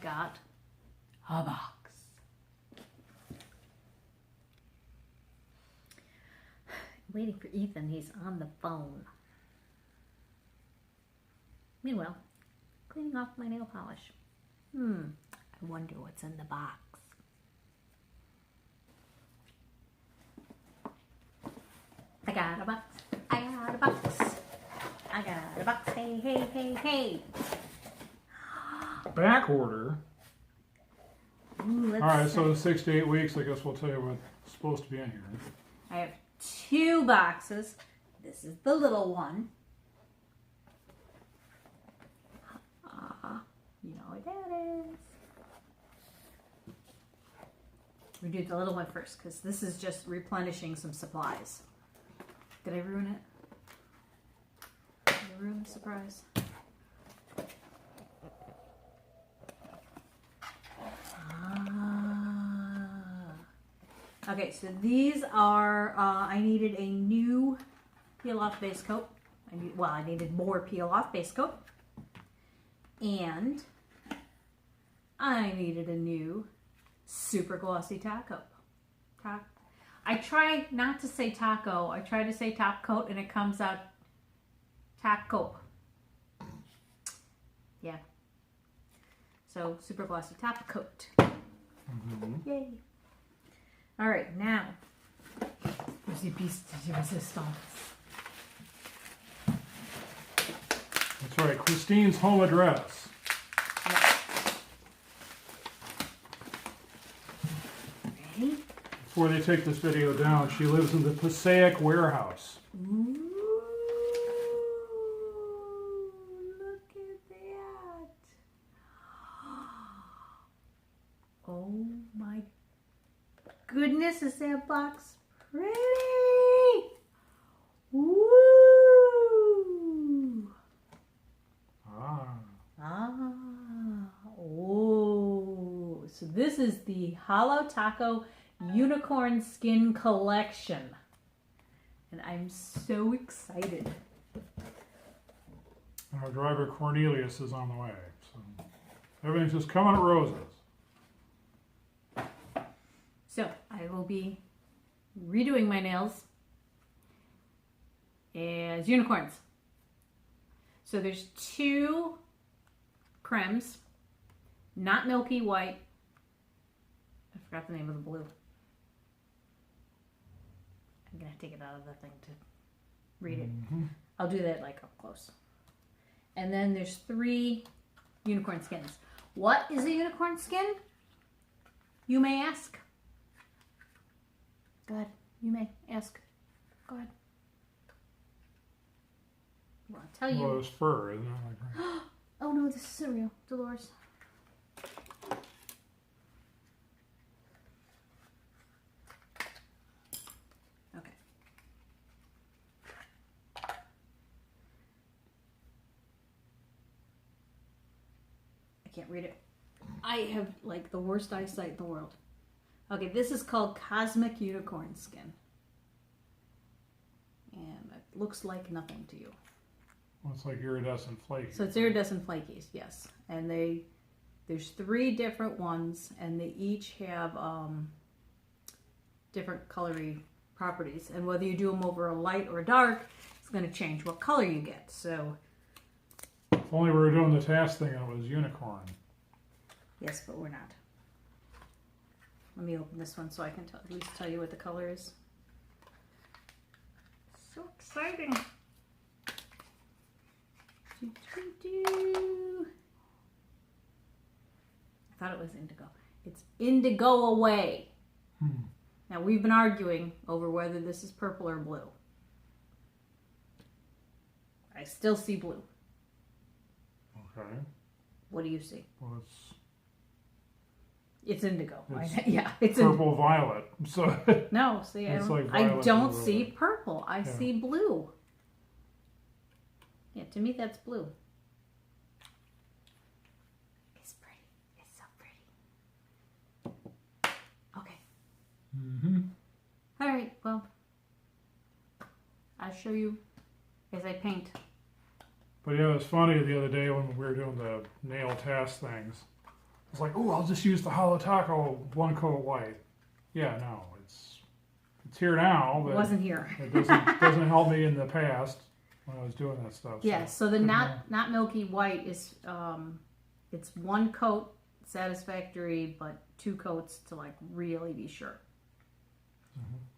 got a box. Waiting for Ethan. He's on the phone. Meanwhile, cleaning off my nail polish. I wonder what's in the box. I got a box. I got a box. I got a box. Hey, hey, hey, hey. Back order. Ooh, all right, so in 6 to 8 weeks, I guess we'll tell you what's supposed to be in here. I have 2 boxes. This is the little one. You know what that is. We do the little one first because this is just replenishing some supplies. Did I ruin it? Did I ruin the surprise? Okay, so these are, I needed a new peel-off base coat. I needed more peel-off base coat. And I needed a new super glossy top coat. I try not to say taco. I try to say top coat and it comes out top coat. Yeah. So super glossy top coat. Yay. All right, now. Where's the piece de resistance? That's right, Christine's home address. Ready? Before they take this video down, she lives in the Passaic warehouse. Ooh, look at that. Oh my goodness, is that box pretty? Woo! Oh. So this is the Holo Taco Unicorn Skin Collection. And I'm so excited. And our driver Cornelius is on the way. So everything's just coming at roses. So I will be redoing my nails as unicorns. So there's 2 cremes, not milky white. I forgot the name of the blue. I'm gonna take it out of the thing to read it. I'll do that like up close. And then there's 3 unicorn skins. What is a unicorn skin? You may ask. Go ahead. You may ask. Go ahead. Well, I'll tell you. Well, it's fur, isn't it? Oh no, this is cereal. Dolores. Okay. I can't read it. I have like the worst eyesight in the world. Okay, this is called Cosmic Unicorn Skin. And it looks like nothing to you. Well, it's like iridescent flaky. So it's iridescent flakies, yes. And there's 3 different ones, and they each have different colory properties. And whether you do them over a light or a dark, it's going to change what color you get. So If only we were doing the task thing and it was unicorn. yes, but we're not. Let me open this one so I can at least tell you what the color is. So exciting. I thought it was indigo. It's indigo away. Now we've been arguing over whether this is purple or blue. I still see blue. Okay. What do you see? Well, It's indigo. It's yeah, it's purple violet. So no, see, it's like I violet don't and see red. purple. I see blue. Yeah, to me that's blue. It's pretty. It's so pretty. Okay. All right. Well, I'll show you as I paint. But yeah, it was funny the other day when we were doing the nail task things. It's like, oh, I'll just use the Holo Taco 1-coat white. Yeah, no, it's here now, It but wasn't here. it doesn't help me in the past when I was doing that stuff. Yes, so the not milky white is it's 1 coat satisfactory, but 2 coats to like really be sure.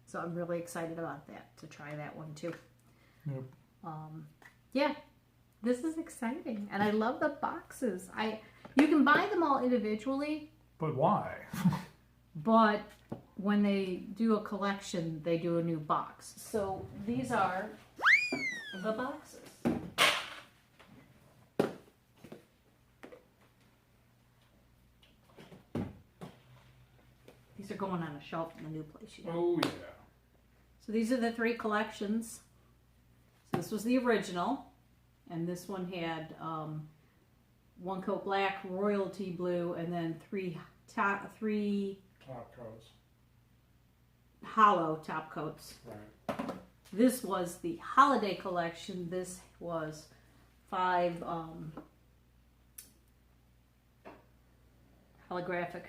So I'm really excited about that, to try that one too. Yep. Yeah, this is exciting, and I love the boxes. You can buy them all individually, But why? but when they do a collection, they do a new box. So these are the boxes. These are going on a shelf in the new place. You know? Oh, yeah. So these are the 3 collections. So this was the original, and this one had 1 coat black, royalty blue, and then 3 top coats. Holo top coats. Right. This was the holiday collection. This was 5 holographic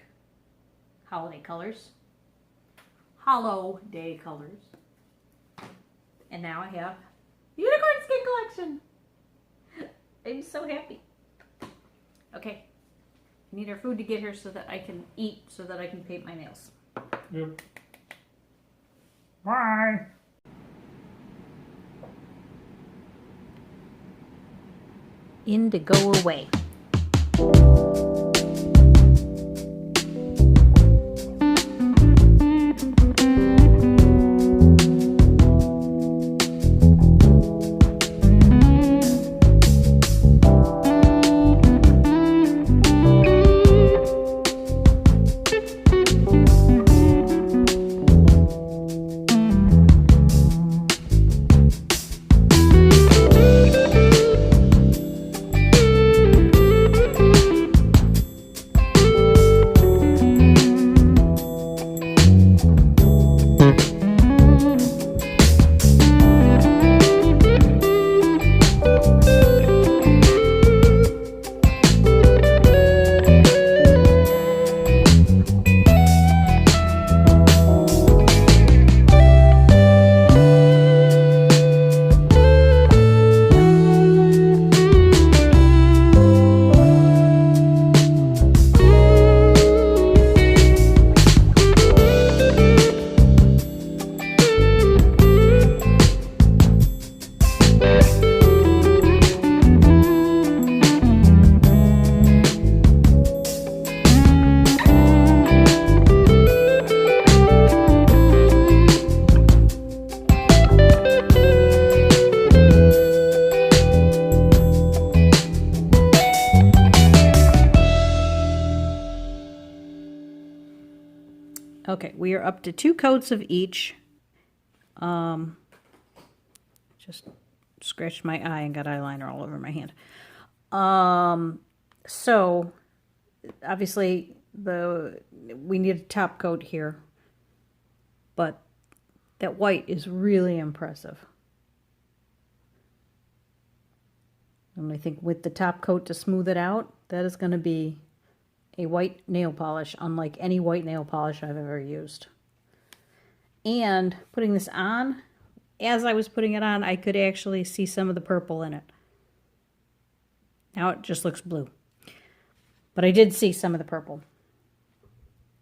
holiday colors. Holo day colors. And now I have the unicorn skin collection. I'm so happy. Okay. I need our food to get here so that I can eat, so that I can paint my nails. Yep. Bye. In to go away. Okay, we are up to 2 coats of each. Just scratched my eye and got eyeliner all over my hand. So obviously we need a top coat here, but that white is really impressive. And I think with the top coat to smooth it out, that is going to be a white nail polish, unlike any white nail polish I've ever used. And putting this on, as I was putting it on, I could actually see some of the purple in it. Now it just looks blue. But I did see some of the purple.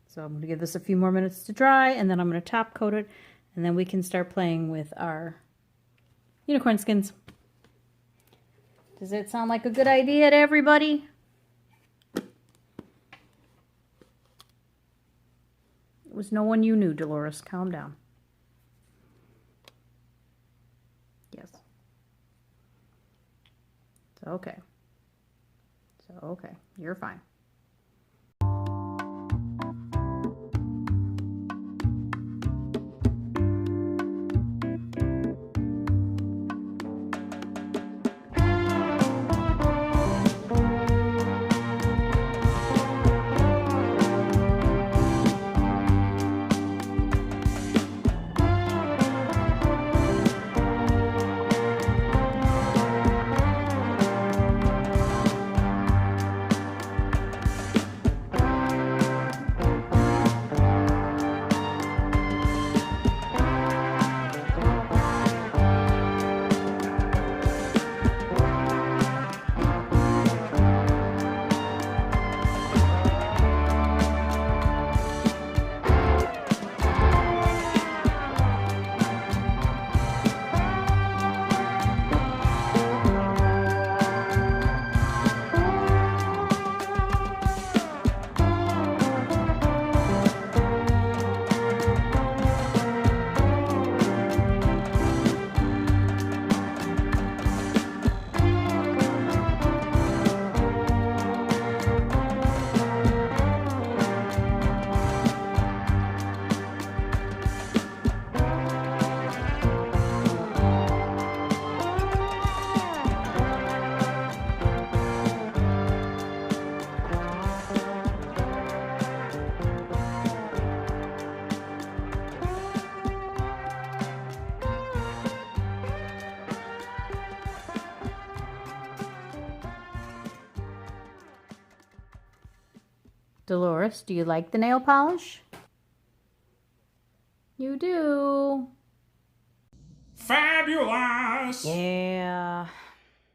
So I'm going to give this a few more minutes to dry, and then I'm going to top coat it, and then we can start playing with our unicorn skins. Does that sound like a good idea to everybody? It was no one you knew, Dolores. Calm down. Yes. So, okay. You're fine. Dolores, do you like the nail polish? You do. Fabulous! Yeah.